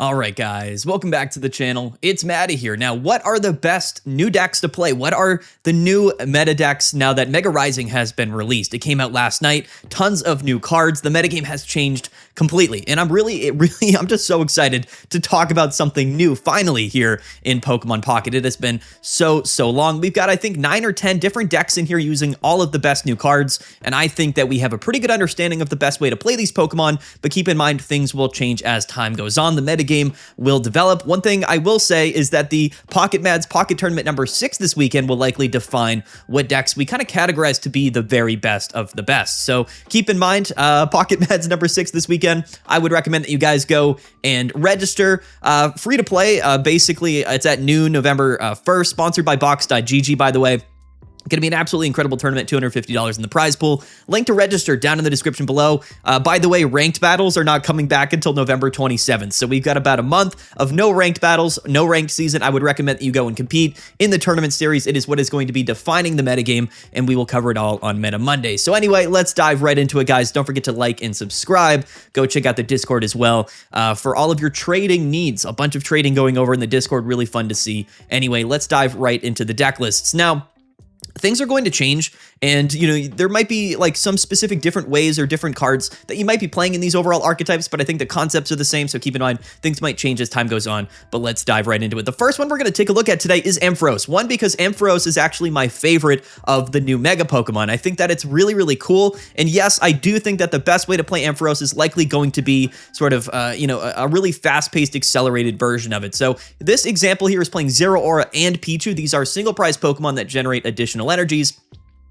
All right, guys, welcome back to the channel. It's Maddie here. Now, what are the best new decks to play? What are the new meta decks now that Mega Rising has been released? It came out last night, tons of new cards. The metagame has changed completely, and I'm just so excited to talk about something new finally here in Pokemon Pocket. It has been so long. We've got, I think, 9 or 10 different decks in here using all of the best new cards, and I think that we have a pretty good understanding of the best way to play these Pokemon, but keep in mind things will change as time goes on. The metagame will develop. One thing I will say is that the Pocket Mads Pocket Tournament number 6 this weekend will likely define what decks we kind of categorize to be the very best of the best. So keep in mind, Pocket Mads number 6 this weekend, I would recommend that you guys go and register. Free to play, basically, it's at noon, November 1st, sponsored by Box.gg, by the way. Going to be an absolutely incredible tournament, $250 in the prize pool. Link to register down in the description below. By the way, ranked battles are not coming back until November 27th. So we've got about a month of no ranked battles, no ranked season. I would recommend that you go and compete in the tournament series. It is what is going to be defining the metagame, and we will cover it all on Meta Monday. So anyway, let's dive right into it, guys. Don't forget to like and subscribe. Go check out the Discord as well for all of your trading needs. A bunch of trading going over in the Discord. Really fun to see. Anyway, let's dive right into the deck lists. Now, things are going to change, and there might be like some specific different ways or different cards that you might be playing in these overall archetypes, but I think the concepts are the same, so keep in mind things might change as time goes on. But let's dive right into it. The first one we're going to take a look at today is Ampharos. One, because Ampharos is actually my favorite of the new Mega Pokemon. I think that it's really cool, and yes, I do think that the best way to play Ampharos is likely going to be sort of a really fast-paced accelerated version of it. So this example here is playing Zeraora and Pichu. These are single prize Pokemon that generate additional energies.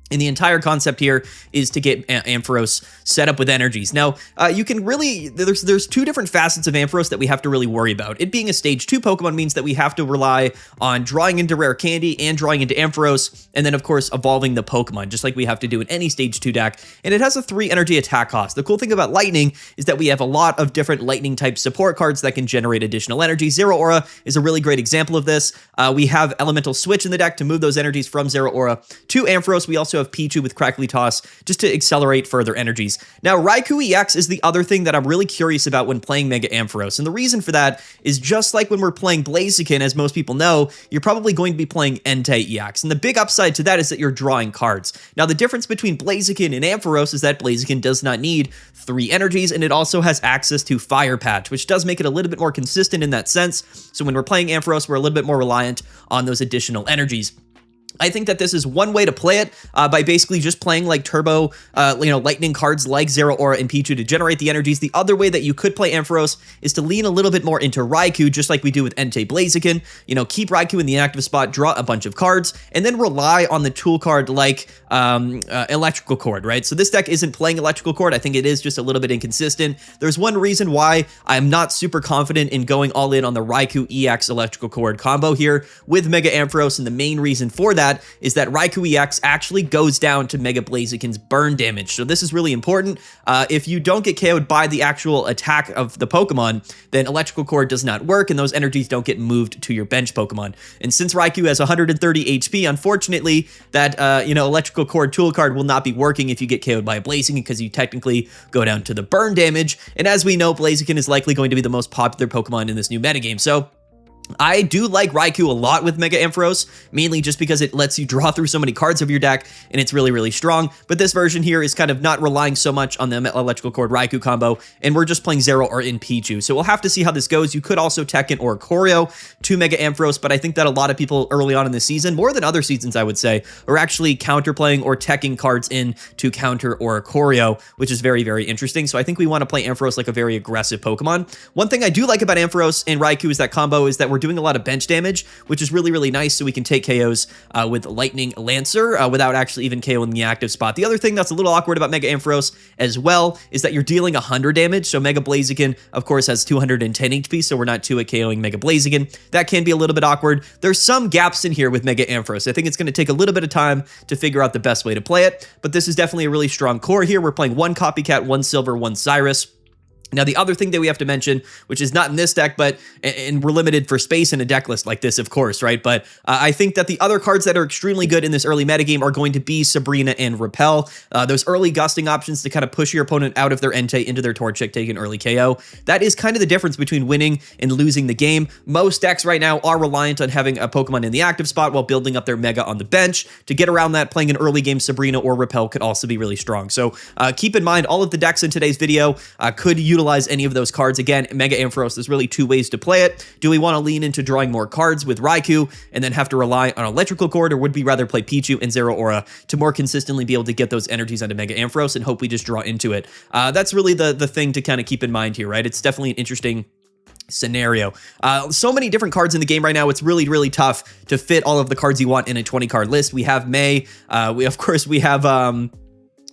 And the entire concept here is to get Ampharos set up with energies. Now, you can really, there's two different facets of Ampharos that we have to really worry about. It being a stage 2 Pokemon means that we have to rely on drawing into rare candy and drawing into Ampharos, and then of course evolving the Pokemon, just like we have to do in any stage 2 deck. And it has a 3 energy attack cost. The cool thing about Lightning is that we have a lot of different Lightning type support cards that can generate additional energy. Zeraora is a really great example of this. We have Elemental Switch in the deck to move those energies from Zeraora to Ampharos. We also have Pichu with Crackly Toss just to accelerate further energies. Now, Raikou EX is the other thing that I'm really curious about when playing Mega Ampharos, and the reason for that is just like when we're playing Blaziken, as most people know, you're probably going to be playing Entei EX, and the big upside to that is that you're drawing cards. Now, the difference between Blaziken and Ampharos is that Blaziken does not need 3 energies, and it also has access to Fire Patch, which does make it a little bit more consistent in that sense. So when we're playing Ampharos, we're a little bit more reliant on those additional energies. I think that this is one way to play it by basically just playing like turbo, lightning cards like Zeraora and Pichu to generate the energies. The other way that you could play Ampharos is to lean a little bit more into Raikou, just like we do with Entei Blaziken. Keep Raikou in the active spot, draw a bunch of cards, and then rely on the tool card like Electrical Cord, right? So this deck isn't playing Electrical Cord. I think it is just a little bit inconsistent. There's one reason why I'm not super confident in going all in on the Raikou EX Electrical Cord combo here with Mega Ampharos, and the main reason for that is that Raikou EX actually goes down to Mega Blaziken's burn damage. So this is really important. If you don't get KO'd by the actual attack of the Pokemon, then Electrical Cord does not work, and those energies don't get moved to your bench Pokemon. And since Raikou has 130 HP, unfortunately, that Electrical Cord tool card will not be working if you get KO'd by a Blaziken, because you technically go down to the burn damage. And as we know, Blaziken is likely going to be the most popular Pokemon in this new metagame. So I do like Raikou a lot with Mega Ampharos, mainly just because it lets you draw through so many cards of your deck, and it's really strong. But this version here is kind of not relying so much on the Electrical Cord Raikou combo, and we're just playing Zeraora or in Pichu. So we'll have to see how this goes. You could also tech in Oricorio to Mega Ampharos, but I think that a lot of people early on in the season, more than other seasons I would say, are actually counterplaying or teching cards in to counter Oricorio, which is very interesting. So I think we want to play Ampharos like a very aggressive Pokemon. One thing I do like about Ampharos and Raikou is that combo is that we're doing a lot of bench damage, which is really nice, so we can take KOs with Lightning Lancer without actually even KOing the active spot. The other thing that's a little awkward about Mega Ampharos as well is that you're dealing 100 damage, so Mega Blaziken, of course, has 210 HP, so we're not 2 at KOing Mega Blaziken. That can be a little bit awkward. There's some gaps in here with Mega Ampharos. I think it's going to take a little bit of time to figure out the best way to play it, but this is definitely a really strong core here. We're playing 1 Copycat, 1 Silver, 1 Cyrus. Now, the other thing that we have to mention, which is not in this deck, but and we're limited for space in a deck list like this, of course, right? But I think that the other cards that are extremely good in this early metagame are going to be Sabrina and Repel. Those early gusting options to kind of push your opponent out of their Entei into their Torchic, take an early KO. That is kind of the difference between winning and losing the game. Most decks right now are reliant on having a Pokemon in the active spot while building up their Mega on the bench. To get around that, playing an early game Sabrina or Repel could also be really strong. So keep in mind, all of the decks in today's video could utilize any of those cards. Again, Mega Ampharos, there's really two ways to play it. Do we want to lean into drawing more cards with Raikou and then have to rely on Electrical Cord, or would we rather play Pichu and Zeraora to more consistently be able to get those energies onto Mega Ampharos and hope we just draw into it? That's really the thing to kind of keep in mind here, right? It's definitely an interesting scenario. So many different cards in the game right now. It's really, really tough to fit all of the cards you want in a 20 card list. We have May. We have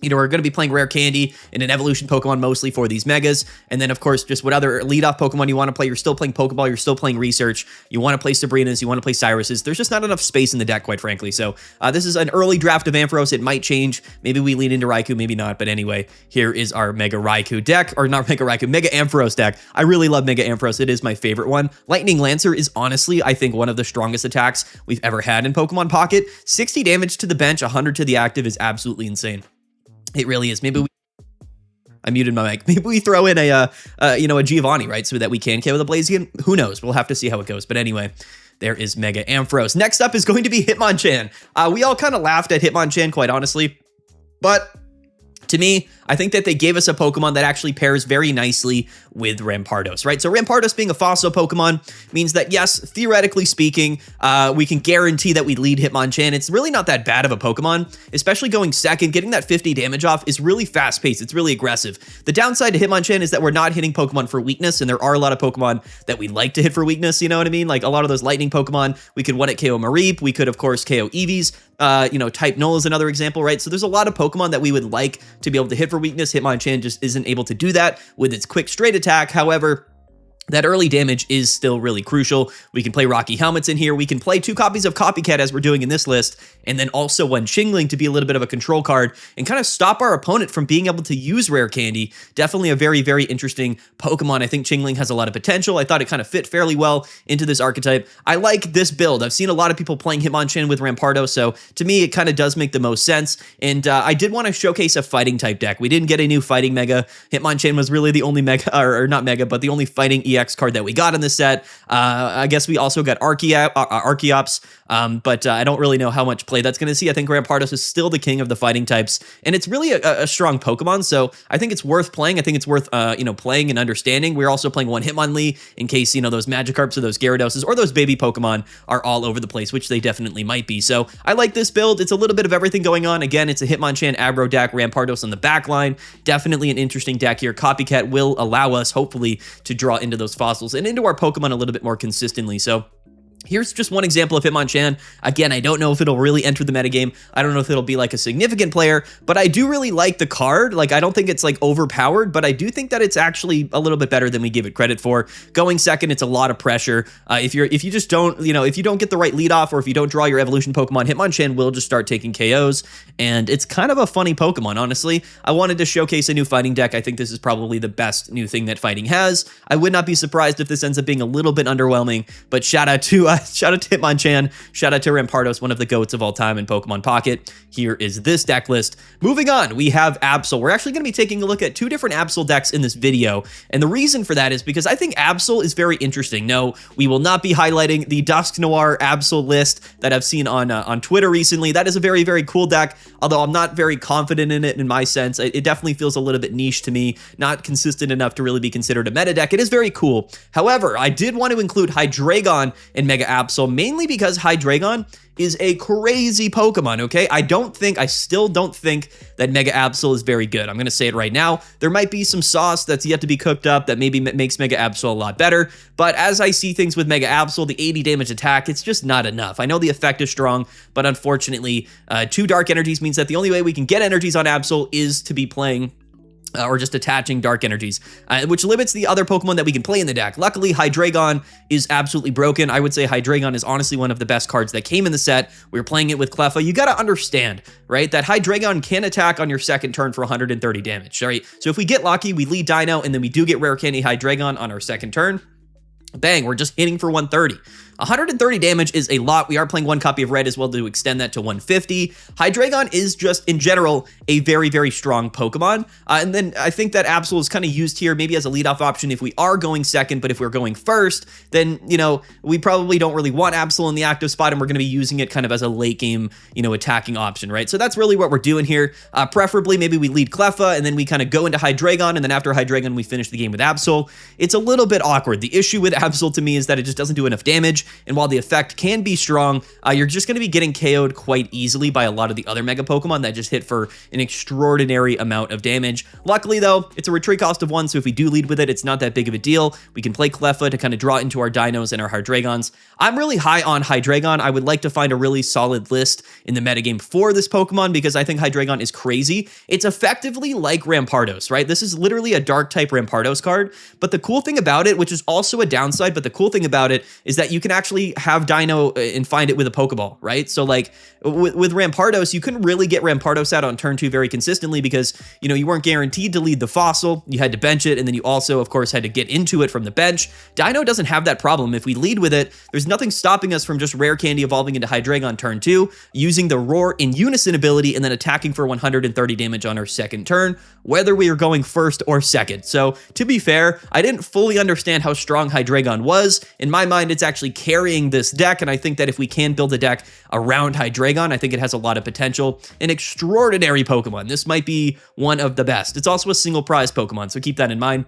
we're going to be playing Rare Candy in an evolution Pokemon mostly for these Megas. And then, of course, just what other leadoff Pokemon you want to play. You're still playing Pokeball. You're still playing Research. You want to play Sabrinas. You want to play Cyruses. There's just not enough space in the deck, quite frankly. So this is an early draft of Ampharos. It might change. Maybe we lean into Raikou, maybe not. But anyway, here is our Mega Raikou deck. Or not Mega Raikou, Mega Ampharos deck. I really love Mega Ampharos. It is my favorite one. Lightning Lancer is honestly, I think, one of the strongest attacks we've ever had in Pokemon Pocket. 60 damage to the bench, 100 to the active is absolutely insane. It really is. Maybe I muted my mic. Maybe we throw in a Giovanni, right? So that we can KO the Blaziken. Who knows? We'll have to see how it goes. But anyway, there is Mega Ampharos. Next up is going to be Hitmonchan. We all kind of laughed at Hitmonchan, quite honestly. But to me, I think that they gave us a Pokemon that actually pairs very nicely with Rampardos, right? So Rampardos being a fossil Pokemon means that, yes, theoretically speaking, we can guarantee that we lead Hitmonchan. It's really not that bad of a Pokemon, especially going second. Getting that 50 damage off is really fast-paced. It's really aggressive. The downside to Hitmonchan is that we're not hitting Pokemon for weakness, and there are a lot of Pokemon that we like to hit for weakness, you know what I mean? Like a lot of those lightning Pokemon, we could one-hit KO Mareep. We could, of course, KO Eevees. Type Null is another example, right? So there's a lot of Pokemon that we would like to be able to hit for weakness. Hitmonchan just isn't able to do that with its quick straight attack. However, that early damage is still really crucial. We can play Rocky Helmets in here. We can play 2 copies of Copycat as we're doing in this list, and then also one Chingling to be a little bit of a control card and kind of stop our opponent from being able to use Rare Candy. Definitely a very, very interesting Pokemon. I think Chingling has a lot of potential. I thought it kind of fit fairly well into this archetype. I like this build. I've seen a lot of people playing Hitmonchan with Rampardos, so to me, it kind of does make the most sense. And I did want to showcase a fighting type deck. We didn't get a new fighting Mega. Hitmonchan was really the only Mega, or not Mega, but the only fighting EX card that we got in this set. I guess we also got Archeops, but I don't really know how much play that's going to see. I think Rampardos is still the king of the fighting types, and it's really a strong Pokemon, so I think it's worth playing. I think it's worth playing and understanding. We're also playing one Hitmonlee in case those Magikarps or those Gyaradoses or those baby Pokemon are all over the place, which they definitely might be. So I like this build. It's a little bit of everything going on. Again, it's a Hitmonchan aggro deck, Rampardos on the back line. Definitely an interesting deck here. Copycat will allow us, hopefully, to draw into those fossils and into our Pokemon a little bit more consistently. So here's just one example of Hitmonchan. Again, I don't know if it'll really enter the metagame. I don't know if it'll be like a significant player, but I do really like the card. Like, I don't think it's like overpowered, but I do think that it's actually a little bit better than we give it credit for. Going second, it's a lot of pressure. If you just don't, if you don't get the right lead off, or if you don't draw your evolution Pokemon, Hitmonchan will just start taking KOs, and it's kind of a funny Pokemon, honestly. I wanted to showcase a new fighting deck. I think this is probably the best new thing that fighting has. I would not be surprised if this ends up being a little bit underwhelming, but shout out to Hitmonchan, shout out to Rampardos, one of the GOATs of all time in Pokemon Pocket. Here is this deck list. Moving on, we have Absol. We're actually going to be taking a look at 2 different Absol decks in this video, and the reason for that is because I think Absol is very interesting. No, we will not be highlighting the Dusk Noir Absol list that I've seen on Twitter recently. That is a very, very cool deck, although I'm not very confident in it in my sense. It definitely feels a little bit niche to me, not consistent enough to really be considered a meta deck. It is very cool. However, I did want to include Hydreigon in Mega Absol, mainly because Hydreigon is a crazy Pokemon, okay? I still don't think that Mega Absol is very good. I'm going to say it right now. There might be some sauce that's yet to be cooked up that maybe makes Mega Absol a lot better, but as I see things with Mega Absol, the 80 damage attack, it's just not enough. I know the effect is strong, but unfortunately, 2 Dark Energies means that the only way we can get energies on Absol is to be playing or just attaching dark energies, which limits the other Pokemon that we can play in the deck. Luckily, Hydreigon is absolutely broken. I would say Hydreigon is honestly one of the best cards that came in the set. We were playing it with Cleffa. You got to understand, right, that Hydreigon can attack on your second turn for 130 damage, right? So if we get lucky, we lead Dino, and then we do get Rare Candy Hydreigon on our second turn, bang, we're just hitting for 130. 130 damage is a lot. We are playing one copy of red as well to extend that to 150. Hydreigon is just, in general, a very, very strong Pokemon. And then I think that Absol is kind of used here maybe as a leadoff option if we are going second, but if we're going first, then, you know, we probably don't really want Absol in the active spot, and we're going to be using it kind of as a late game, you know, attacking option, right? So that's really what we're doing here. Preferably, maybe we lead Cleffa, and then we kind of go into Hydreigon, and then after Hydreigon, we finish the game with Absol. It's a little bit awkward. The issue with Absol to me is that it just doesn't do enough damage. And while the effect can be strong, you're just going to be getting KO'd quite easily by a lot of the other Mega Pokemon that just hit for an extraordinary amount of damage. Luckily, though, it's a retreat cost of 1, so if we do lead with it, it's not that big of a deal. We can play Cleffa to kind of draw into our Dinos and our Hydreigons. I'm really high on Hydreigon. I would like to find a really solid list in the metagame for this Pokemon because I think Hydreigon is crazy. It's effectively like Rampardos, right? This is literally a Dark-type Rampardos card, but the cool thing about it, which is also a downside, but the cool thing about it is that you can actually have Dino and find it with a Pokeball, right? So like with Rampardos, you couldn't really get Rampardos out on turn 2 very consistently because, you know, you weren't guaranteed to lead the fossil. You had to bench it, and then you also, of course, had to get into it from the bench. Dino doesn't have that problem. If we lead with it, there's nothing stopping us from just Rare Candy evolving into Hydreigon turn 2, using the Roar in Unison ability, and then attacking for 130 damage on our second turn, whether we are going first or second. So to be fair, I didn't fully understand how strong Hydreigon was. In my mind, it's actually carrying this deck, and I think that if we can build a deck around Hydreigon, I think it has a lot of potential. An extraordinary Pokemon. This might be one of the best. It's also a single prize Pokemon, so keep that in mind.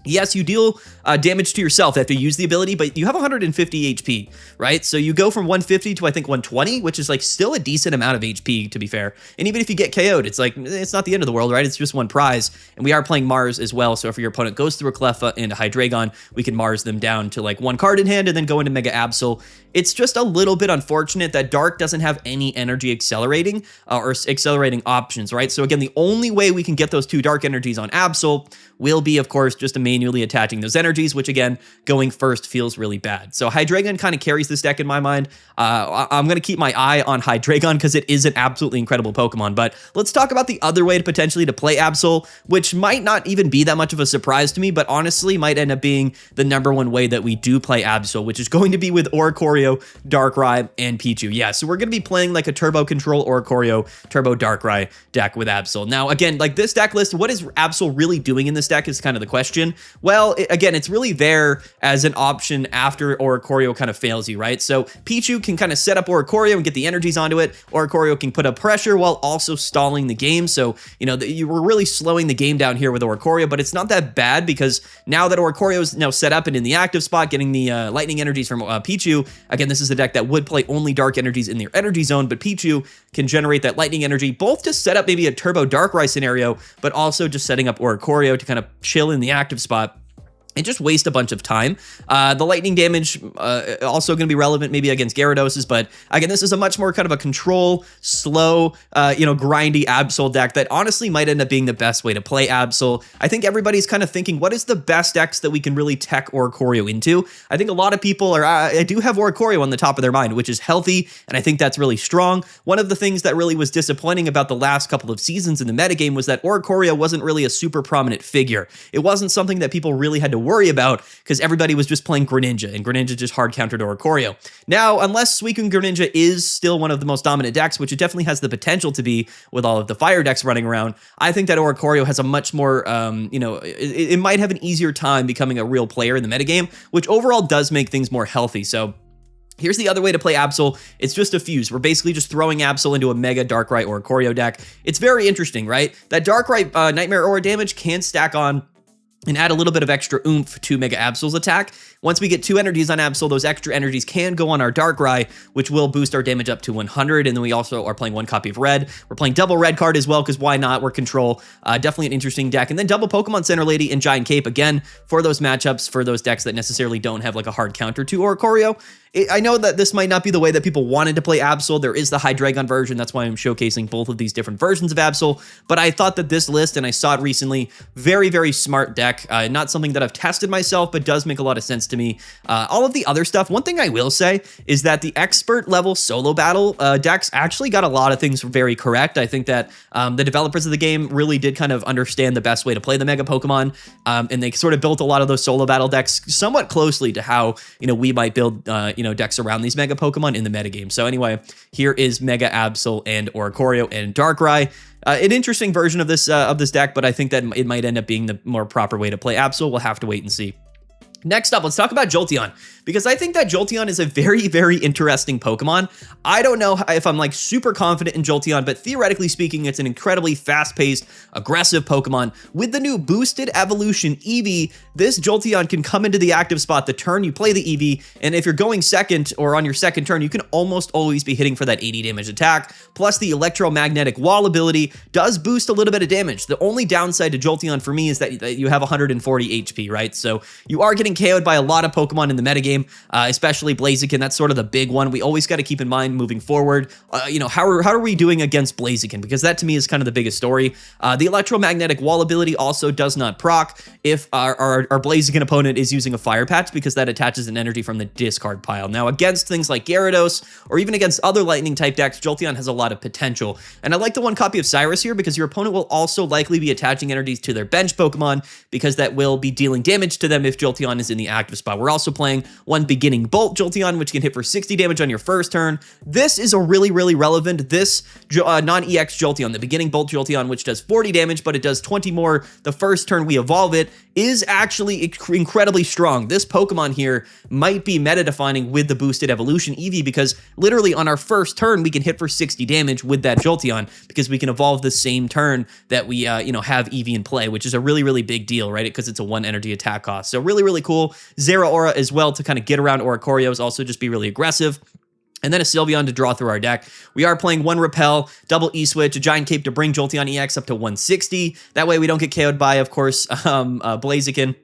Yes, you deal damage to yourself after you use the ability, but you have 150 HP, right? So you go from 150 to, I think, 120, which is like still a decent amount of HP, to be fair. And even if you get KO'd, it's like, it's not the end of the world, right? It's just one prize. And we are playing Mars as well, so if your opponent goes through a Cleffa and a Hydreigon, we can Mars them down to like one card in hand and then go into Mega Absol. It's just a little bit unfortunate that Dark doesn't have any energy accelerating or accelerating options, right? So again, the only way we can get those 2 Dark energies on Absol will be, of course, just manually attaching those energies, which again, going first feels really bad. So Hydreigon kind of carries this deck in my mind. I'm going to keep my eye on Hydreigon because it is an absolutely incredible Pokemon. But let's talk about the other way to potentially to play Absol, which might not even be that much of a surprise to me, but honestly might end up being the #1 way that we do play Absol, which is going to be with Oricorio, Darkrai, and Pichu. Yeah, so we're going to be playing like a Turbo Control Oricorio, Turbo Darkrai deck with Absol. Now, again, like this deck list, what is Absol really doing in this deck is kind of the question. Well, again, it's really there as an option after Oricorio kind of fails you, right? So Pichu can kind of set up Oricorio and get the energies onto it. Oricorio can put up pressure while also stalling the game. So, you know, you were really slowing the game down here with Oricorio, but it's not that bad because now that Oricorio is now set up and in the active spot, getting the lightning energies from Pichu, again, this is a deck that would play only dark energies in their energy zone, but Pichu can generate that lightning energy, both to set up maybe a Turbo Darkrai scenario, but also just setting up Oricorio to kind of chill in the active spot and just waste a bunch of time. The lightning damage also going to be relevant maybe against Gyarados, but again, this is a much more kind of a control, slow, grindy Absol deck that honestly might end up being the best way to play Absol. I think everybody's kind of thinking, what is the best decks that we can really tech Oricorio into? I think a lot of people are, I do have Oricorio on the top of their mind, which is healthy, and I think that's really strong. One of the things that really was disappointing about the last couple of seasons in the metagame was that Oricorio wasn't really a super prominent figure. It wasn't something that people really had to worry about because everybody was just playing Greninja, and Greninja just hard countered Oricorio. Now, unless Suicune Greninja is still one of the most dominant decks, which it definitely has the potential to be with all of the fire decks running around, I think that Oricorio has a much more, it might have an easier time becoming a real player in the metagame, which overall does make things more healthy. So here's the other way to play Absol. It's just a fuse. We're basically just throwing Absol into a Mega Darkrai Oricorio deck. It's very interesting, right? That Darkrai Nightmare Aura damage can stack on and add a little bit of extra oomph to Mega Absol's attack. Once we get 2 energies on Absol, those extra energies can go on our Darkrai, which will boost our damage up to 100, and then we also are playing 1 copy of red. We're playing double red card as well, because why not? We're control. Definitely an interesting deck. And then double Pokemon Center Lady and Giant Cape, again, for those matchups, for those decks that necessarily don't have like a hard counter to Oricorio. I know that this might not be the way that people wanted to play Absol. There is the Hydreigon version. That's why I'm showcasing both of these different versions of Absol. But I thought that this list, and I saw it recently, very, very smart deck. Not something that I've tested myself, but does make a lot of sense to me. All of the other stuff, one thing I will say is that the expert level solo battle decks actually got a lot of things very correct. I think that the developers of the game really did kind of understand the best way to play the Mega Pokemon, and they sort of built a lot of those solo battle decks somewhat closely to how, we might build, decks around these Mega Pokemon in the metagame. So anyway, here is Mega Absol and Oricorio and Darkrai. An interesting version of this deck, but I think that it might end up being the more proper way to play Absol. We'll have to wait and see. Next up, let's talk about Jolteon, because I think that Jolteon is a very, very interesting Pokemon. I don't know if I'm like super confident in Jolteon, but theoretically speaking, it's an incredibly fast-paced, aggressive Pokemon. With the new boosted evolution Eevee, this Jolteon can come into the active spot the turn you play the Eevee, and if you're going second or on your second turn, you can almost always be hitting for that 80 damage attack. Plus, the electromagnetic wall ability does boost a little bit of damage. The only downside to Jolteon for me is that you have 140 HP, right? So you are getting KO'd by a lot of Pokemon in the metagame, especially Blaziken. That's sort of the big one. We always got to keep in mind moving forward, how are we doing against Blaziken? Because that to me is kind of the biggest story. The electromagnetic wall ability also does not proc if our Blaziken opponent is using a Fire Patch, because that attaches an energy from the discard pile. Now, against things like Gyarados, or even against other lightning type decks, Jolteon has a lot of potential. And I like the one copy of Cyrus here, because your opponent will also likely be attaching energies to their bench Pokemon, because that will be dealing damage to them if Jolteon is in the active spot. We're also playing one Beginning Bolt Jolteon, which can hit for 60 damage on your first turn. This is a really, really relevant. This non-EX Jolteon, the Beginning Bolt Jolteon, which does 40 damage, but it does 20 more the first turn we evolve it, is actually incredibly strong. This Pokemon here might be meta-defining with the boosted evolution Eevee, because literally on our first turn, we can hit for 60 damage with that Jolteon, because we can evolve the same turn that we, have Eevee in play, which is a really, really big deal, right? Because it's a 1 energy attack cost. So really, really cool. Zeraora as well to kind of get around Oricorios, also just be really aggressive. And then a Sylveon to draw through our deck. We are playing one Repel, double E-Switch, a Giant Cape to bring Jolteon EX up to 160. That way we don't get KO'd by, of course, Blaziken.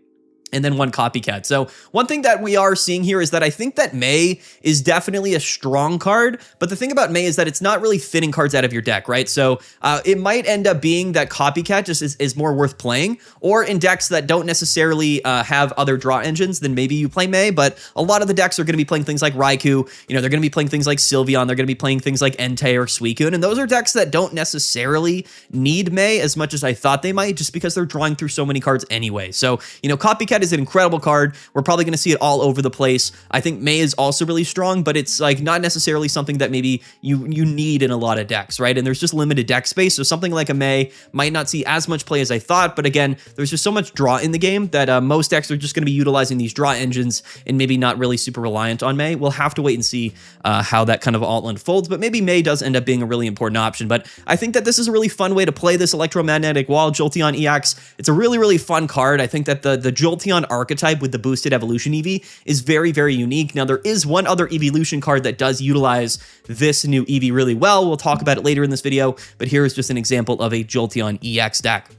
And then one Copycat. So one thing that we are seeing here is that I think that May is definitely a strong card, but the thing about May is that it's not really thinning cards out of your deck, right? So it might end up being that Copycat just is more worth playing, or in decks that don't necessarily have other draw engines, then maybe you play May, but a lot of the decks are going to be playing things like Raikou, they're going to be playing things like Sylveon, they're going to be playing things like Entei or Suicune, and those are decks that don't necessarily need May as much as I thought they might, just because they're drawing through so many cards anyway. So, Copycat is an incredible card. We're probably going to see it all over the place. I think May is also really strong, but it's like not necessarily something that maybe you need in a lot of decks, right? And there's just limited deck space, so something like a May might not see as much play as I thought, but again, there's just so much draw in the game that most decks are just going to be utilizing these draw engines and maybe not really super reliant on May. We'll have to wait and see how that kind of all unfolds, but maybe May does end up being a really important option. But I think that this is a really fun way to play this electromagnetic wall Jolteon EX. It's a really, really fun card. I think that the Jolteon archetype with the boosted evolution Eevee is very, very unique. Now, there is one other evolution card that does utilize this new Eevee really well. We'll talk about it later in this video, but here is just an example of a Jolteon EX deck.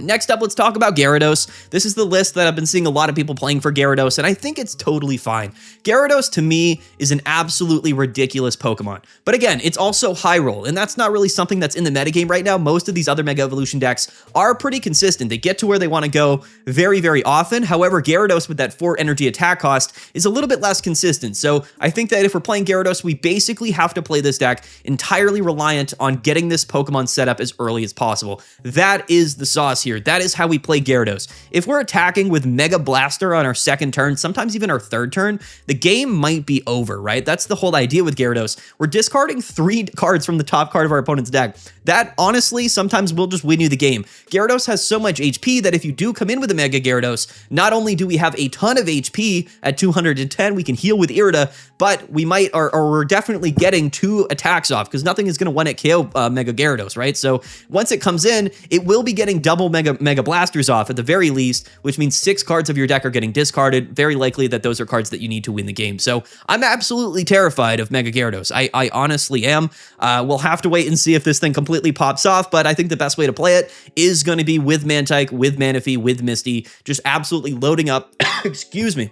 Next up, let's talk about Gyarados. This is the list that I've been seeing a lot of people playing for Gyarados, and I think it's totally fine. Gyarados, to me, is an absolutely ridiculous Pokemon. But again, it's also high roll, and that's not really something that's in the metagame right now. Most of these other Mega Evolution decks are pretty consistent. They get to where they want to go very, very often. However, Gyarados with that 4 energy attack cost is a little bit less consistent. So I think that if we're playing Gyarados, we basically have to play this deck entirely reliant on getting this Pokemon set up as early as possible. That is the sauce here. That is how we play Gyarados. If we're attacking with Mega Blaster on our second turn, sometimes even our third turn, the game might be over, right? That's the whole idea with Gyarados. We're discarding 3 cards from the top card of our opponent's deck. That, honestly, sometimes will just win you the game. Gyarados has so much HP that if you do come in with a Mega Gyarados, not only do we have a ton of HP at 210, we can heal with Irida, but we might, or we're definitely getting 2 attacks off, because nothing is going to 1-hit KO Mega Gyarados, right? So once it comes in, it will be getting double Mega Blasters off at the very least, which means 6 cards of your deck are getting discarded. Very likely that those are cards that you need to win the game. So I'm absolutely terrified of Mega Gyarados. I honestly am. We'll have to wait and see if this thing completely pops off, but I think the best way to play it is going to be with Mantike, with Manaphy, with Misty, just absolutely loading up, excuse me,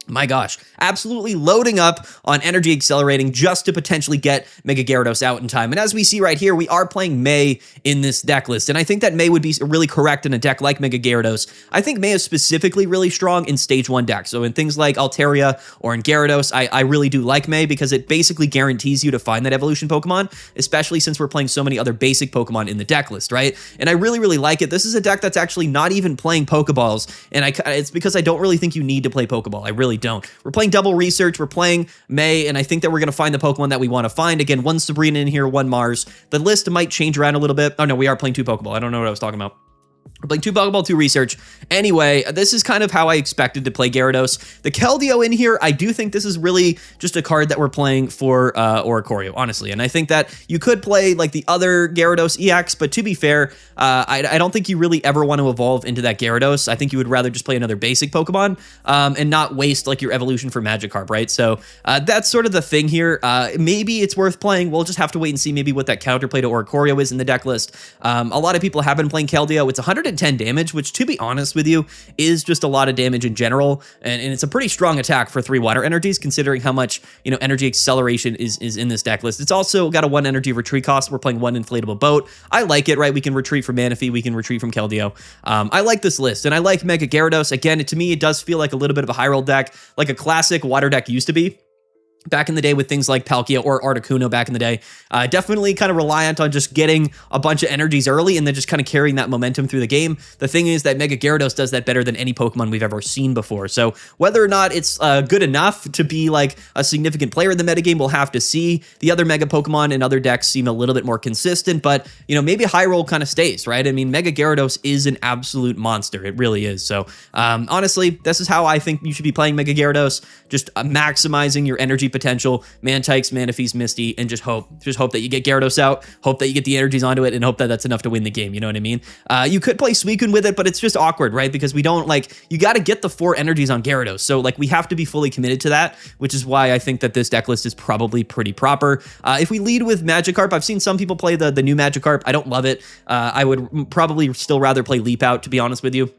My gosh, absolutely loading up on energy accelerating just to potentially get Mega Gyarados out in time. And as we see right here, we are playing May in this deck list. And I think that May would be really correct in a deck like Mega Gyarados. I think May is specifically really strong in stage 1 decks. So in things like Altaria or in Gyarados, I really do like May because it basically guarantees you to find that evolution Pokemon, especially since we're playing so many other basic Pokemon in the deck list, right? And I really, really like it. This is a deck that's actually not even playing Pokeballs. And it's because I don't really think you need to play Pokeball. I really don't. We're playing double research, we're playing May, and I think that we're going to find the Pokemon that we want to find. Again, one Sabrina in here, one Mars. The list might change around a little bit. Oh no, we are playing 2 Pokeball. I don't know what I was talking about. We're playing 2 Pokeball, 2 Research. Anyway, this is kind of how I expected to play Gyarados. The Keldeo in here, I do think this is really just a card that we're playing for Oricorio, honestly. And I think that you could play like the other Gyarados EX, but to be fair, I don't think you really ever want to evolve into that Gyarados. I think you would rather just play another basic Pokemon and not waste like your evolution for Magikarp, right? So that's sort of the thing here. Maybe it's worth playing. We'll just have to wait and see maybe what that counterplay to Oricorio is in the deck list. A lot of people have been playing Keldeo. It's 110 damage, which to be honest with you is just a lot of damage in general, and it's a pretty strong attack for 3 water energies considering how much energy acceleration is in this deck list. It's also got a 1 energy retreat cost. We're playing 1 inflatable boat. I like it, right? We can retreat from Manaphy, we can retreat from Keldeo. I like this list, and I like Mega Gyarados. Again, to me it does feel like a little bit of a high roll deck, like a classic water deck used to be back in the day with things like Palkia or Articuno back in the day. Definitely kind of reliant on just getting a bunch of energies early and then just kind of carrying that momentum through the game. The thing is that Mega Gyarados does that better than any Pokemon we've ever seen before. So whether or not it's good enough to be like a significant player in the metagame, we'll have to see. The other Mega Pokemon in other decks seem a little bit more consistent, but maybe high roll kind of stays, right? I mean, Mega Gyarados is an absolute monster. It really is. So honestly, this is how I think you should be playing Mega Gyarados. Just maximizing your energy potential, Mantykes, Manaphy's, Misty, and just hope that you get Gyarados out, hope that you get the energies onto it, and hope that that's enough to win the game, you know what I mean? You could play Suicune with it, but it's just awkward, right? Because we don't, you got to get the 4 energies on Gyarados, so, we have to be fully committed to that, which is why I think that this deck list is probably pretty proper. If we lead with Magikarp, I've seen some people play the new Magikarp. I don't love it. I would probably still rather play Leap Out, to be honest with you.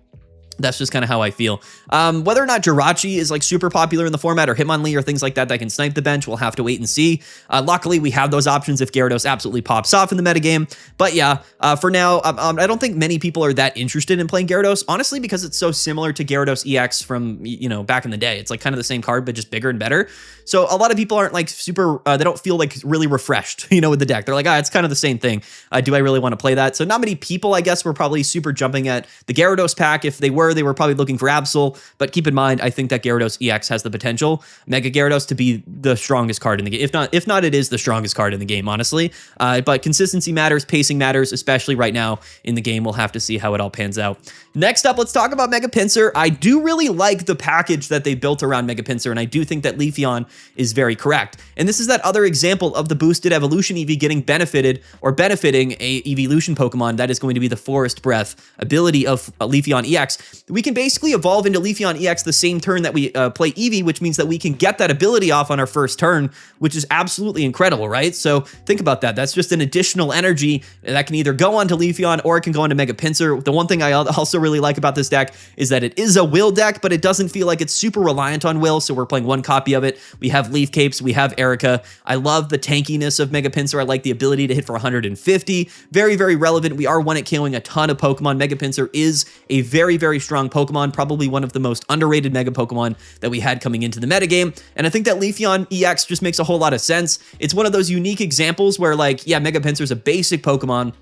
That's just kind of how I feel. Whether or not Jirachi is super popular in the format, or Hitmonlee or things like that can snipe the bench, we'll have to wait and see. Luckily, we have those options if Gyarados absolutely pops off in the metagame. But yeah, for now, I don't think many people are that interested in playing Gyarados, honestly, because it's so similar to Gyarados EX from, back in the day. It's kind of the same card, but just bigger and better. So a lot of people aren't super, they don't feel really refreshed, with the deck. They're like, it's kind of the same thing. Do I really want to play that? So not many people, I guess, were probably super jumping at the Gyarados pack. If they were probably looking for Absol, but keep in mind, I think that Gyarados EX has the potential, Mega Gyarados, to be the strongest card in the game. If not, it is the strongest card in the game, honestly. But consistency matters, pacing matters, especially right now in the game. We'll have to see how it all pans out. Next up, let's talk about Mega Pinsir. I do really like the package that they built around Mega Pinsir, and I do think that Leafeon is very correct. And this is that other example of the boosted evolution EV getting benefiting a evolution Pokemon that is going to be the Forest Breath ability of Leafeon EX. We can basically evolve into Leafeon EX the same turn that we play Eevee, which means that we can get that ability off on our first turn, which is absolutely incredible, right? So think about that. That's just an additional energy that can either go onto Leafeon or it can go into Mega Pinsir. The one thing I also really like about this deck is that it is a Will deck, but it doesn't feel like it's super reliant on Will, so we're playing 1 copy of it. We have Leaf Capes, we have Erica. I love the tankiness of Mega Pinsir. I like the ability to hit for 150. Very, very relevant. We are 1-hit KOing a ton of Pokemon. Mega Pinsir is a very, very strong Pokemon, probably one of the most underrated Mega Pokemon that we had coming into the metagame. And I think that Leafeon EX just makes a whole lot of sense. It's one of those unique examples where Mega Pinsir is a basic Pokemon,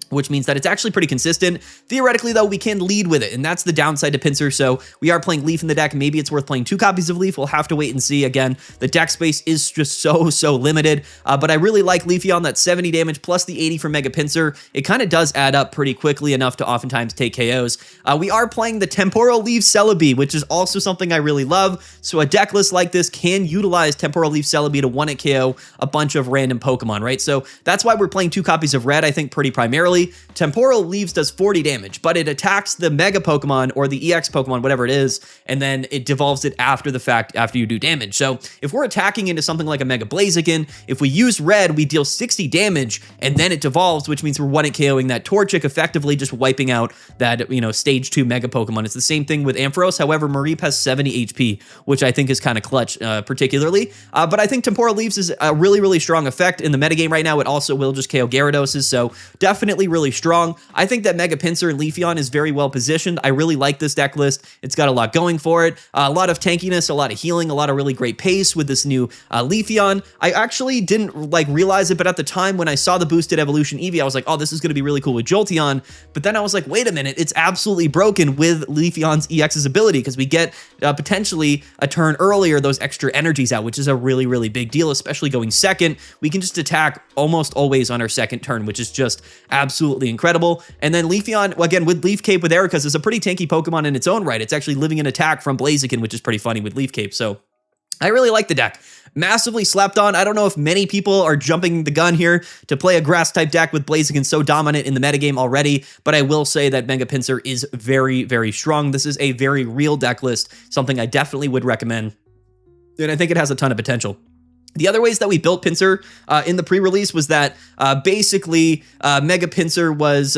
which means that it's actually pretty consistent. Theoretically, though, we can lead with it, and that's the downside to Pinsir. So we are playing Leaf in the deck. Maybe it's worth playing 2 copies of Leaf. We'll have to wait and see. Again, the deck space is just so limited, but I really like Leafeon. That 70 damage plus the 80 from Mega Pinsir. It kind of does add up pretty quickly enough to oftentimes take KOs. We are playing the Temporal Leaf Celebi, which is also something I really love. So a deck list like this can utilize Temporal Leaf Celebi to 1-hit KO a bunch of random Pokemon, right? So that's why we're playing 2 copies of Red, I think, pretty primarily. essentially, Temporal Leaves does 40 damage, but it attacks the Mega Pokemon or the EX Pokemon, whatever it is, and then it devolves it after the fact, after you do damage. So if we're attacking into something like a Mega Blaziken, if we use red, we deal 60 damage, and then it devolves, which means we're 1-hit KOing that Torchic, effectively just wiping out that, stage 2 Mega Pokemon. It's the same thing with Ampharos. However, Mareep has 70 HP, which I think is kind of clutch, particularly. But I think Temporal Leaves is a really, really strong effect in the metagame right now. It also will just KO Gyarados, so definitely really strong. I think that Mega Pinsir and Leafeon is very well positioned. I really like this deck list. It's got a lot going for it. A lot of tankiness, a lot of healing, a lot of really great pace with this new Leafeon. I actually didn't realize it, but at the time when I saw the boosted evolution Eevee, I was like, oh, this is going to be really cool with Jolteon. But then I was like, wait a minute, it's absolutely broken with Leafeon's EX's ability, because we get potentially a turn earlier those extra energies out, which is a really, really big deal, especially going second. We can just attack almost always on our second turn, which is just absolutely incredible. And then Leafeon, again, with Leaf Cape with Erika's, is a pretty tanky Pokemon in its own right. It's actually living an attack from Blaziken, which is pretty funny with Leaf Cape. So I really like the deck. Massively slept on. I don't know if many people are jumping the gun here to play a grass-type deck with Blaziken so dominant in the metagame already, but I will say that Mega Pinsir is very, very strong. This is a very real deck list, something I definitely would recommend, and I think it has a ton of potential. The other ways that we built Pinsir in the pre-release was that basically Mega Pinsir was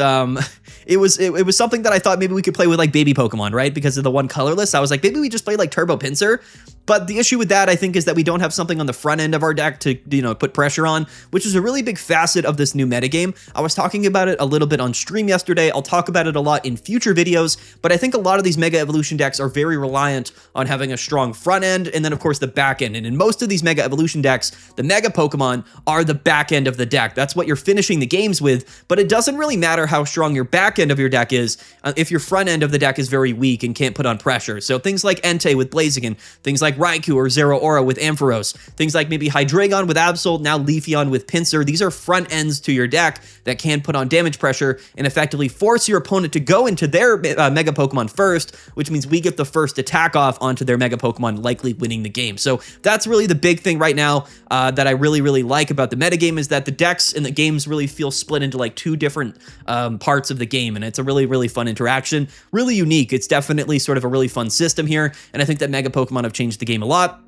it was something that I thought maybe we could play with like baby Pokemon, right? Because of the one colorless, I was like, maybe we just play like Turbo Pinsir. But the issue with that, I think, is that we don't have something on the front end of our deck to, put pressure on, which is a really big facet of this new metagame. I was talking about it a little bit on stream yesterday. I'll talk about it a lot in future videos, but I think a lot of these Mega Evolution decks are very reliant on having a strong front end and then, of course, the back end. And in most of these Mega Evolution decks, the Mega Pokemon are the back end of the deck. That's what you're finishing the games with, but it doesn't really matter how strong your back end of your deck is if your front end of the deck is very weak and can't put on pressure. So things like Entei with Blaziken, things like Raikou or Zeraora with Ampharos, things like maybe Hydreigon with Absol, now Leafeon with Pinsir. These are front ends to your deck that can put on damage pressure and effectively force your opponent to go into their Mega Pokemon first, which means we get the first attack off onto their Mega Pokemon, likely winning the game. So that's really the big thing right now that I really, really like about the metagame, is that the decks and the games really feel split into like two different parts of the game, and it's a really, really fun interaction, really unique. It's definitely sort of a really fun system here, and I think that Mega Pokemon have changed the game a lot.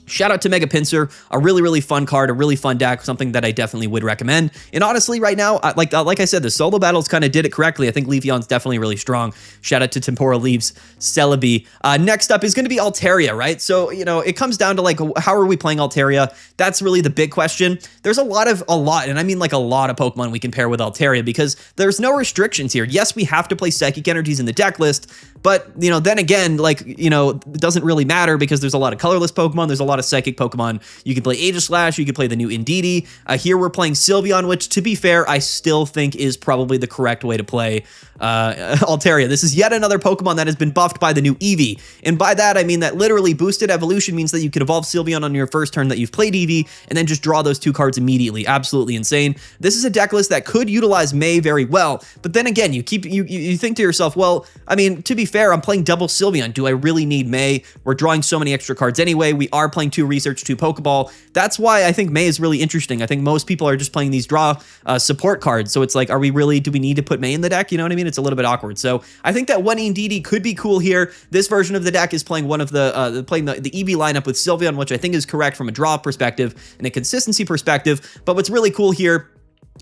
Shout out to Mega Pinsir, a really, really fun card, a really fun deck, something that I definitely would recommend. And honestly, right now, like I said, the solo battles kind of did it correctly. I think Leafeon's definitely really strong. Shout out to Temporal Leaves, Celebi. Next up is going to be Altaria, right? So, it comes down to like, how are we playing Altaria? That's really the big question. There's a lot, and I mean like a lot of Pokemon we can pair with Altaria, because there's no restrictions here. Yes, we have to play Psychic Energies in the deck list, but, then again, it doesn't really matter because there's a lot of colorless Pokemon. There's a lot of psychic Pokemon. You can play Aegislash, you can play the new Indeedee. Here we're playing Sylveon, which, to be fair, I still think is probably the correct way to play Altaria. This is yet another Pokemon that has been buffed by the new Eevee. And by that, I mean that literally boosted evolution means that you could evolve Sylveon on your first turn that you've played Eevee, and then just draw those two cards immediately. Absolutely insane. This is a deck list that could utilize May very well, but then again, you think to yourself, well, I mean, to be fair, I'm playing double Sylveon. Do I really need May? We're drawing so many extra cards anyway. We are playing 2 Research, 2 Pokeball. That's why I think May is really interesting. I think most people are just playing these draw support cards. So it's like, do we need to put May in the deck? You know what I mean? It's a little bit awkward. So I think that one Indeedee could be cool here. This version of the deck is playing one of the Eevee lineup with Sylveon, which I think is correct from a draw perspective and a consistency perspective. But what's really cool here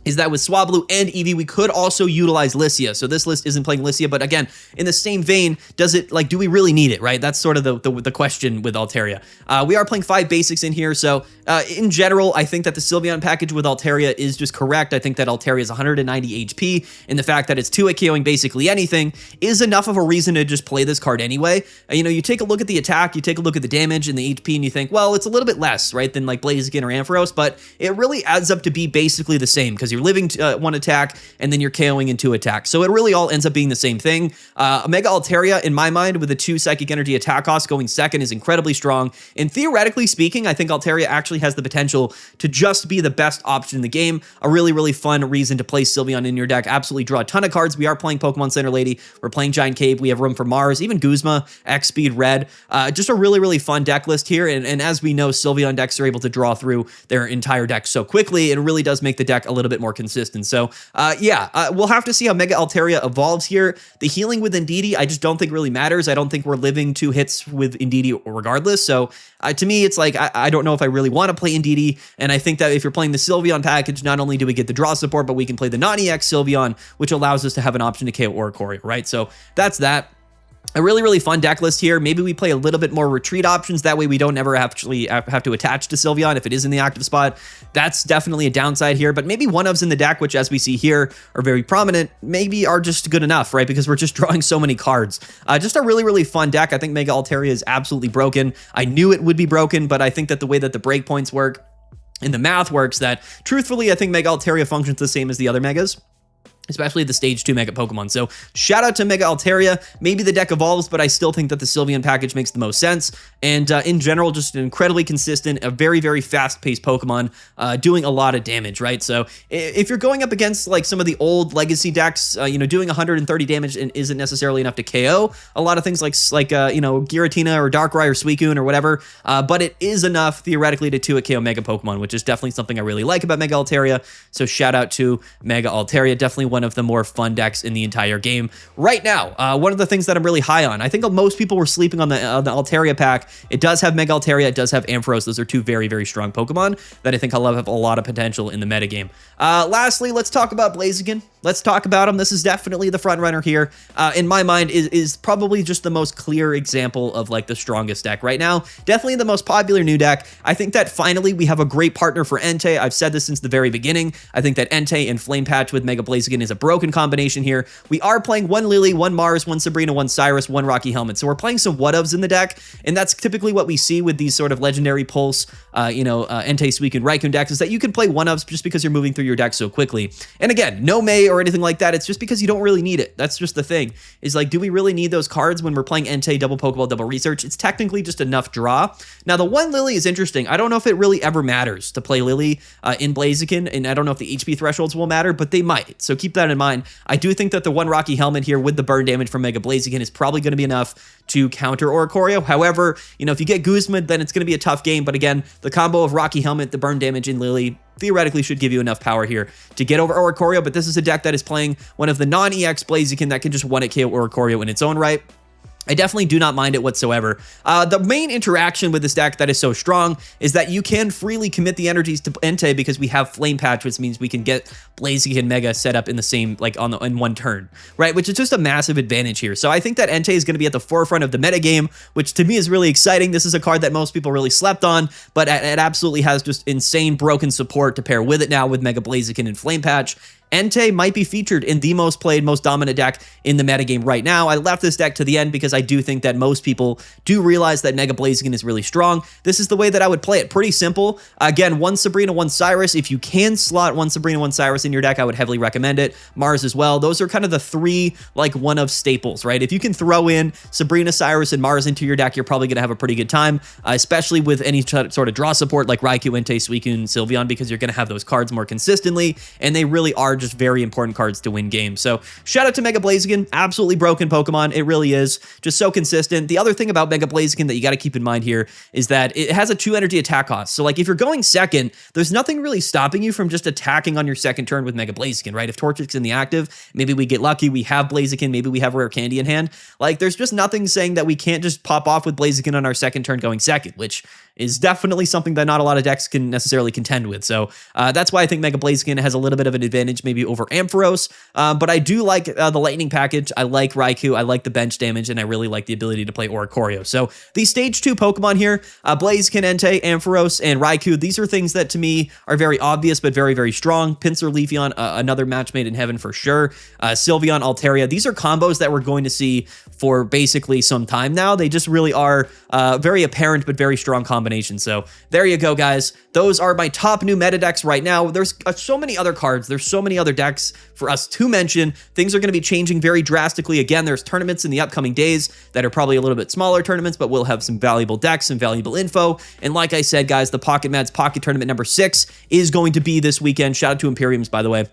is that with Swablu and Eevee, we could also utilize Lycia. So this list isn't playing Lycia, but again, in the same vein, do we really need it, right? That's sort of the question with Altaria. We are playing 5 basics in here, so in general, I think that the Sylveon package with Altaria is just correct. I think that Altaria is 190 HP, and the fact that it's 2-hit KOing basically anything is enough of a reason to just play this card anyway. You take a look at the attack, you take a look at the damage and the HP, and you think, well, it's a little bit less, right, than like Blaziken or Ampharos, but it really adds up to be basically the same, because you're living 1 attack and then you're KOing in 2 attacks. So it really all ends up being the same thing. Mega Altaria, in my mind, with the 2 Psychic Energy attack costs going second, is incredibly strong. And theoretically speaking, I think Altaria actually has the potential to just be the best option in the game. A really, really fun reason to play Sylveon in your deck. Absolutely draw a ton of cards. We are playing Pokemon Center Lady. We're playing Giant Cape. We have room for Mars, even Guzma, X-Speed, Red. Just a really, really fun deck list here. And as we know, Sylveon decks are able to draw through their entire deck so quickly. It really does make the deck a little bit more consistent. So we'll have to see how Mega Altaria evolves here. The healing with Indeedee, I just don't think really matters. I don't think we're living 2 hits with Indeedee regardless. So to me, it's like, I don't know if I really want to play Indeedee. And I think that if you're playing the Sylveon package, not only do we get the draw support, but we can play the non-EX Sylveon, which allows us to have an option to KO Oricorio, right? So that's that. A really, really fun deck list here. Maybe we play a little bit more retreat options. That way we don't ever actually have to attach to Sylveon if it is in the active spot. That's definitely a downside here, but maybe one-ofs in the deck, which as we see here are very prominent, maybe are just good enough, right? Because we're just drawing so many cards. Just a really, really fun deck. I think Mega Altaria is absolutely broken. I knew it would be broken, but I think that the way that the breakpoints work and the math works, that truthfully, I think Mega Altaria functions the same as the other Megas, especially the stage 2 Mega Pokemon. So shout out to Mega Altaria. Maybe the deck evolves, but I still think that the Sylveon package makes the most sense. And in general, just an incredibly consistent, a very, very fast-paced Pokemon doing a lot of damage, right? So if you're going up against like some of the old legacy decks, doing 130 damage isn't necessarily enough to KO a lot of things like Giratina or Darkrai or Suicune or whatever, but it is enough theoretically to 2-hit KO Mega Pokemon, which is definitely something I really like about Mega Altaria. So shout out to Mega Altaria. Definitely one of the more fun decks in the entire game right now. One of the things that I'm really high on, I think most people were sleeping on the Altaria pack. It does have Mega Altaria, it does have Ampharos. Those are 2 very, very strong Pokemon that I think will have a lot of potential in the metagame. Lastly, let's talk about Blaziken. Let's talk about him. This is definitely the front runner here. In my mind, is probably just the most clear example of like the strongest deck right now. Definitely the most popular new deck. I think that finally we have a great partner for Entei. I've said this since the very beginning. I think that Entei and Flame Patch with Mega Blaziken is a broken combination here. We are playing 1 Lily, 1 Mars, 1 Sabrina, 1 Cyrus, 1 Rocky Helmet. So we're playing some what-ofs in the deck, and that's typically what we see with these sort of legendary pulse, Entei, Suicune, Raikou decks, is that you can play one-ofs just because you're moving through your deck so quickly. And again, no May or anything like that. It's just because you don't really need it. That's just the thing. Is like, do we really need those cards when we're playing Entei, double Pokeball, double Research? It's technically just enough draw. Now, the 1 Lily is interesting. I don't know if it really ever matters to play Lily in Blaziken, and I don't know if the HP thresholds will matter, but they might. So keep that in mind. I do think that the 1 Rocky Helmet here with the burn damage from Mega Blaziken is probably going to be enough to counter Oricorio. However, if you get Guzma, then it's going to be a tough game. But again, the combo of Rocky Helmet, the burn damage in Lily, theoretically should give you enough power here to get over Oricorio. But this is a deck that is playing one of the non-EX Blaziken that can just 1-hit KO Oricorio in its own right. I definitely do not mind it whatsoever. The main interaction with this deck that is so strong is that you can freely commit the energies to Entei because we have Flame Patch, which means we can get Blaziken Mega set up in the same, in one turn, right? Which is just a massive advantage here. So I think that Entei is going to be at the forefront of the metagame, which to me is really exciting. This is a card that most people really slept on, but it absolutely has just insane broken support to pair with it now with Mega Blaziken and Flame Patch. Entei might be featured in the most played, most dominant deck in the metagame right now. I left this deck to the end because I do think that most people do realize that Mega Blaziken is really strong. This is the way that I would play it. Pretty simple. Again, 1 Sabrina, 1 Cyrus. If you can slot 1 Sabrina, 1 Cyrus in your deck, I would heavily recommend it. Mars as well. Those are kind of the 3 one of staples, right? If you can throw in Sabrina, Cyrus, and Mars into your deck, you're probably going to have a pretty good time, especially with any sort of draw support like Raikou, Entei, Suicune, Sylveon, because you're going to have those cards more consistently, and they really are just very important cards to win games. So shout out to Mega Blaziken, absolutely broken Pokemon. It really is just so consistent. The other thing about Mega Blaziken that you got to keep in mind here is that it has a 2 energy attack cost. So if you're going second, there's nothing really stopping you from just attacking on your second turn with Mega Blaziken, right? If Torchic's in the active, maybe we get lucky, we have Blaziken, maybe we have Rare Candy in hand. There's just nothing saying that we can't just pop off with Blaziken on our second turn going second, which is definitely something that not a lot of decks can necessarily contend with. So that's why I think Mega Blaziken has a little bit of an advantage maybe over Ampharos, but I do like the Lightning package. I like Raikou, I like the bench damage, and I really like the ability to play Oricorio. So these stage 2 Pokemon here, Blaziken, Entei, Ampharos, and Raikou, these are things that to me are very obvious but very, very strong. Pinsir, Leafeon, another match made in heaven for sure. Sylveon, Altaria, these are combos that we're going to see for basically some time now. They just really are very apparent but very strong combination. So there you go, guys. Those are my top new meta decks right now. There's so many other cards. There's so many other decks for us to mention. Things are going to be changing very drastically. Again, there's tournaments in the upcoming days that are probably a little bit smaller tournaments, but we'll have some valuable decks and valuable info. And like I said, guys, the Pocket Mads Pocket Tournament number 6 is going to be this weekend. Shout out to Imperiums, by the way,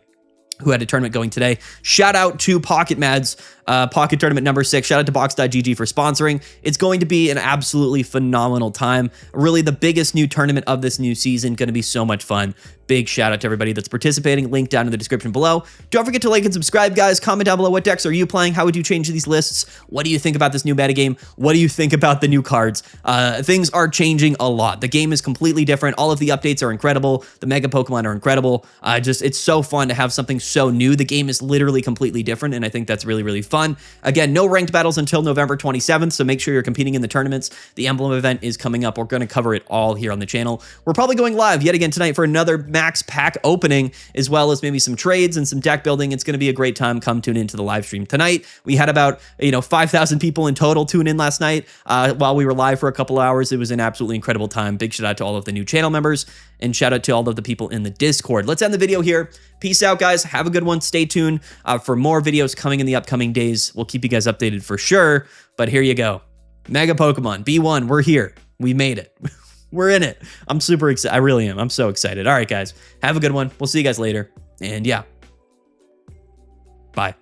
who had a tournament going today. Shout out to Pocket Mads. Pocket Tournament number 6. Shout out to Box.gg for sponsoring. It's going to be an absolutely phenomenal time. Really the biggest new tournament of this new season. Going to be so much fun. Big shout out to everybody that's participating. Link down in the description below. Don't forget to like and subscribe, guys. Comment down below, what decks are you playing? How would you change these lists? What do you think about this new metagame? What do you think about the new cards? Things are changing a lot. The game is completely different. All of the updates are incredible. The Mega Pokemon are incredible. It's so fun to have something so new. The game is literally completely different, and I think that's really, really fun. Again, no ranked battles until November 27th, so make sure you're competing in the tournaments. The Emblem event is coming up. We're going to cover it all here on the channel. We're probably going live yet again tonight for another max pack opening, as well as maybe some trades and some deck building. It's going to be a great time. Come tune into the live stream tonight. We had about 5,000 people in total tune in last night while we were live for a couple hours. It was an absolutely incredible time. Big shout out to all of the new channel members, and shout out to all of the people in the Discord. Let's end the video here. Peace out, guys. Have a good one. Stay tuned for more videos coming in the upcoming days. We'll keep you guys updated for sure, but here you go. Mega Pokemon B1, we're here. We made it. We're in it. I'm super excited. I really am. I'm so excited. All right, guys. Have a good one. We'll see you guys later. And yeah. Bye.